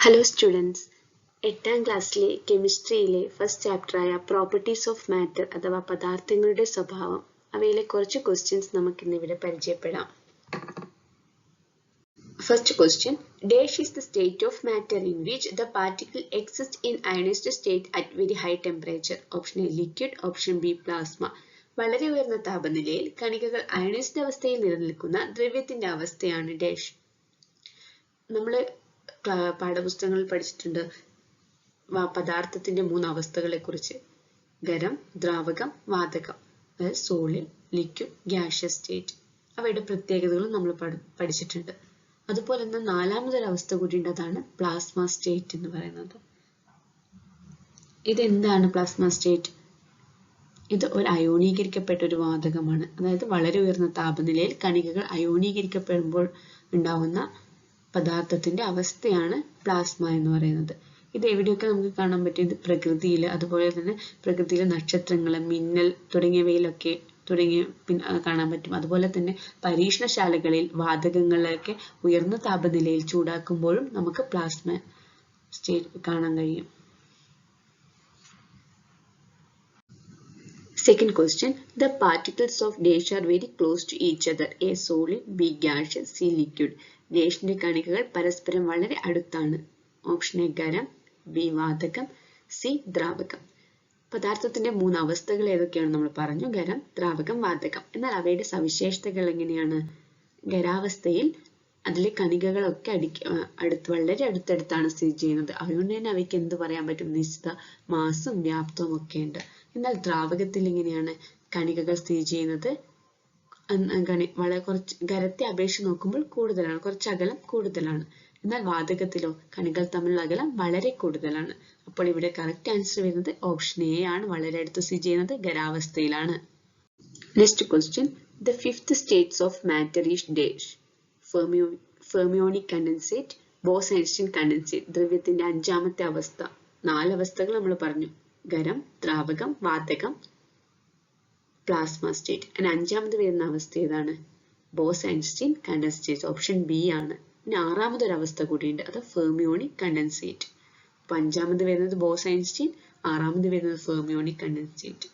Hello students, 8ാം ക്ലാസ്സിലെ കെമിസ്ട്രിയിലെ first ചാപ്റ്ററായ properties of matter അഥവാ പദാർത്ഥങ്ങളുടെ സ്വഭാവം അവയിലെ കുറച്ച് ക്വസ്റ്റ്യൻസ് നമുക്ക് ഇന്നിവിടെ പരിചയപ്പെടാം. First question, dash is the state of matter in which the particle exists in ionized state at very high temperature. Option A liquid, option B plasma. വളരെ ഉയർന്ന താപനിലയിൽ കണികകൾ അയണൈസ്ഡ് അവസ്ഥയിൽ നിലനിൽക്കുന്ന ദ്രവ്യത്തിന്റെ അവസ്ഥയാണ് ഡാഷ്. നമ്മൾ പാഠപുസ്തകങ്ങളിൽ പഠിച്ചിട്ടുണ്ട് പദാർത്ഥത്തിന്റെ 3 അവസ്ഥകളെ കുറിച്ച്: ഖരം, ദ്രാവകം, വാതകം. അതായത് സോളിഡ്, ലിക്വിഡ്, ഗ്യാഷ്യസ് സ്റ്റേറ്റ്. അവയുടെ പ്രത്യേകതകളും നമ്മൾ പഠിച്ചിട്ടുണ്ട്. അതുപോലെ തന്നെ 4ാമതൊരു അവസ്ഥ കൂടിയുണ്ട്, അതാണ് പ്ലാസ്മ സ്റ്റേറ്റ് എന്ന് പറയുന്നത്. ഇതെന്താണ് പ്ലാസ്മ സ്റ്റേറ്റ്? ഇത് ഒരു അയോണീകരിക്കപ്പെട്ട ഒരു വാതകമാണ്. അതായത് വളരെ ഉയർന്ന താപനിലയിൽ കണികകൾ അയോണീകരിക്കപ്പെടുമ്പോൾ ഉണ്ടാവുന്ന പദാർത്ഥത്തിന്റെ അവസ്ഥയാണ് പ്ലാസ്മ എന്ന് പറയുന്നത്. ഇത് എവിടെയൊക്കെ നമുക്ക് കാണാൻ പറ്റും? ഇത് പ്രകൃതിയിൽ, അതുപോലെ തന്നെ പ്രകൃതിയിലെ നക്ഷത്രങ്ങൾ, മിന്നൽ തുടങ്ങിയവയിലൊക്കെ കാണാൻ പറ്റും. അതുപോലെ തന്നെ പരീക്ഷണശാലകളിൽ വാതകങ്ങളൊക്കെ ഉയർന്ന താപനിലയിൽ ചൂടാക്കുമ്പോഴും നമുക്ക് പ്ലാസ്മ സ്റ്റേറ്റ് കാണാൻ കഴിയും. Second question, the particles of dash are very close to each other. A solid, B gaseous, C liquid. ഡാഷിന്റെ കണികകൾ പരസ്പരം വളരെ അടുത്താണ്. ഓപ്ഷൻ എ ഖരം, ബി വാതകം, സി ദ്രാവകം. പദാർത്ഥത്തിന്റെ 3 അവസ്ഥകൾ ഏതൊക്കെയാണ് നമ്മൾ പറഞ്ഞു: ഖരം, ദ്രാവകം, വാതകം. എന്നാൽ അവയുടെ സവിശേഷതകൾ എങ്ങനെയാണ്? ഖരാവസ്ഥയിൽ അതിലെ കണികകളൊക്കെ വളരെ അടുത്തടുത്താണ് സ്ഥിതി ചെയ്യുന്നത്. അതുകൊണ്ട് തന്നെ അവയ്ക്ക് എന്ത് പറയാൻ പറ്റും? നിശ്ചിത മാസും വ്യാപ്തവും ഒക്കെ ഉണ്ട്. എന്നാൽ ദ്രാവകത്തിൽ എങ്ങനെയാണ് കണികകൾ സ്ഥിതി ചെയ്യുന്നത്? വളരെ കുറച്ച് ഖരത്തെ അപേക്ഷിച്ച് നോക്കുമ്പോൾ കൂടുതലാണ്, കുറച്ച് അകലം കൂടുതലാണ്. എന്നാൽ വാതകത്തിലോ കണികൾ തമ്മിലുള്ള അകലം വളരെ കൂടുതലാണ്. അപ്പോൾ ഇവിടെ കറക്റ്റ് ആൻസർ വരുന്നത് ഓപ്ഷൻ എ ആണ്. വളരെ അടുത്ത് സ്ഥിതി ചെയ്യുന്നത് ഖരാവസ്ഥയിലാണ്. Next question, the fifth states of matter is dash. Fermionic condensate, Bose Einstein condensate. ദ്രവ്യത്തിന്റെ 5ാമത്തെ അവസ്ഥ. 4 അവസ്ഥകൾ നമ്മൾ പറഞ്ഞു: ഖരം, ദ്രാവകം, വാതകം, പ്ലാസ്മ സ്റ്റേറ്റ്. അതിന് 5ാമത് വരുന്ന അവസ്ഥ ഏതാണ്? Bose-Einstein condensate. ഓപ്ഷൻ ബി ആണ്. പിന്നെ 6ാമതൊരു അവസ്ഥ കൂടിയുണ്ട്, അത് ഫെർമിയോണിക് കണ്ടൻസേറ്റ്. അപ്പൊ 5ാമത് വരുന്നത് ബോസ്-ഐൻസ്റ്റീൻ, 6ാമത് വരുന്നത് fermionic condensate.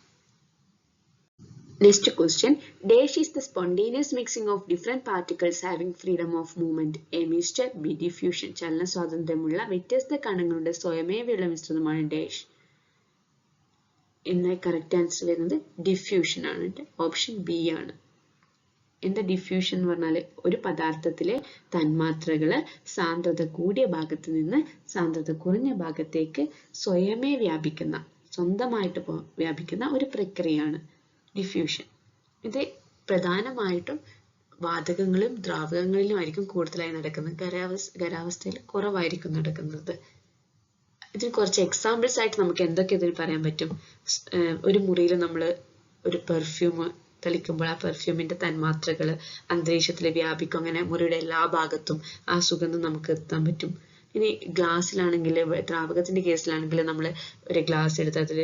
Next question, dash is the spontaneous mixing of different particles having freedom of movement. A mixture, B diffusion. ചലന സ്വാതന്ത്ര്യമുള്ള വ്യത്യസ്ത കണങ്ങളുടെ സ്വയമേവയുള്ള മിശ്രിതമാണ് ഡാഷ്. എന്നാൽ കറക്റ്റ് ആൻസർ വരുന്നത് ഡിഫ്യൂഷൻ ആണ്. ഓപ്ഷൻ ബി ആണ്. എന്താ ഡിഫ്യൂഷൻ എന്ന് പറഞ്ഞാൽ? ഒരു പദാർത്ഥത്തിലെ തന്മാത്രകള് സാന്ദ്രത കൂടിയ ഭാഗത്ത് നിന്ന് സാന്ദ്രത കുറഞ്ഞ ഭാഗത്തേക്ക് സ്വയമേ സ്വന്തമായിട്ട് വ്യാപിക്കുന്ന ഒരു പ്രക്രിയയാണ് ഡിഫ്യൂഷൻ. ഇത് പ്രധാനമായിട്ടും വാതകങ്ങളും ദ്രാവകങ്ങളിലും ആയിരിക്കും കൂടുതലായി നടക്കുന്നത്. ഖരാവസ്ഥയിൽ കുറവായിരിക്കും നടക്കുന്നത്. ഇതിന് കുറച്ച് എക്സാമ്പിൾസ് ആയിട്ട് നമുക്ക് എന്തൊക്കെ ഇതിൽ പറയാൻ പറ്റും? ഒരു മുറിയിൽ നമ്മൾ ഒരു പെർഫ്യൂം തളിക്കുമ്പോൾ ആ പെർഫ്യൂമിന്റെ തന്മാത്രകൾ അന്തരീക്ഷത്തിൽ വ്യാപിക്കും. അങ്ങനെ മുറിയുടെ എല്ലാ ഭാഗത്തും ആ സുഗന്ധം നമുക്ക് എത്താൻ പറ്റും. ഇനി ഗ്ലാസ്സിലാണെങ്കിൽ, ദ്രാവകത്തിന്റെ കേസിലാണെങ്കിൽ നമ്മൾ ഒരു ഗ്ലാസ് എടുത്ത് അതിൽ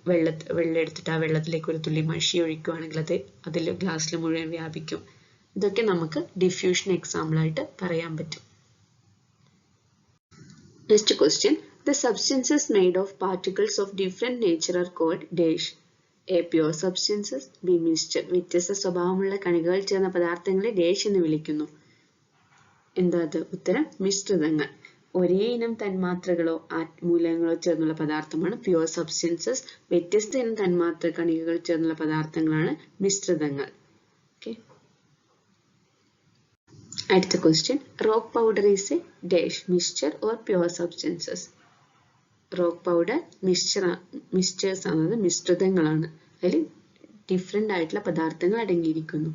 വെള്ളം എടുത്തിട്ട് ആ വെള്ളത്തിലേക്ക് ഒരു തുള്ളി മഷി ഒഴിക്കുകയാണെങ്കിൽ അതിൽ ഗ്ലാസ്സിൽ മുഴുവൻ വ്യാപിക്കും. ഇതൊക്കെ നമുക്ക് ഡിഫ്യൂഷൻ എക്സാമ്പിൾ ആയിട്ട് പറയാൻ പറ്റും. Next question, the substances made of particles of different nature are called dash. A pure substances, B mixture. വ്യത്യസ്ത സ്വഭാവമുള്ള കണികകൾ ചേർന്ന പദാർത്ഥങ്ങളെ ഡാഷ് എന്ന് വിളിക്കുന്നു. എന്താ അത്? ഉത്തരം മിശ്രിതങ്ങൾ. ഒരേ ഇനം തന്മാത്രകളോ മൂലകങ്ങളോ ചേർന്നുള്ള പദാർത്ഥമാണ് പ്യുവർ സബ്സ്റ്റൻസസ്. വ്യത്യസ്ത ഇനം തന്മാത്ര കണികകൾ ചേർന്നുള്ള പദാർത്ഥങ്ങളാണ് മിശ്രിതങ്ങൾ. അടുത്ത question, rock powder is A dash, mixture or pure substances. Rock powder mixtures ആണത്, മിശ്രിതങ്ങളാണ്. അതിൽ ഡിഫറെന്റ് ആയിട്ടുള്ള പദാർത്ഥങ്ങൾ അടങ്ങിയിരിക്കുന്നു.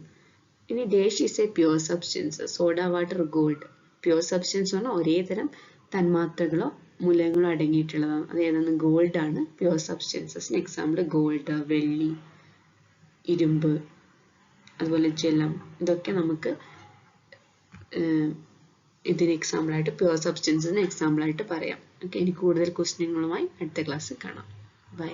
ഇനി dash is A pure substances. Soda water, gold. Pure substance ആണ് ഒരേ തരം തന്മാത്രകളോ മൂലകങ്ങളോ അടങ്ങിയിട്ടുള്ളതാണ്. അത് ഏതാണ്? ഗോൾഡ് ആണ് പ്യുവർ സബ്സ്റ്റൻസസിന് എക്സാമ്പിൾ. ഗോൾഡ്, വെള്ളി, ഇരുമ്പ്, അതുപോലെ ജലം. ഇതൊക്കെ നമുക്ക് ഇതിന് എക്സാമ്പിൾ ആയിട്ട്, പ്യുവർ സബ്സ്റ്റൻസിന് എക്സാമ്പിൾ ആയിട്ട് പറയാം. ഓക്കെ, ഇനി കൂടുതൽ ക്വസ്റ്റ്യനുകളുമായി അടുത്ത ക്ലാസ്സിൽ കാണാം. ബൈ.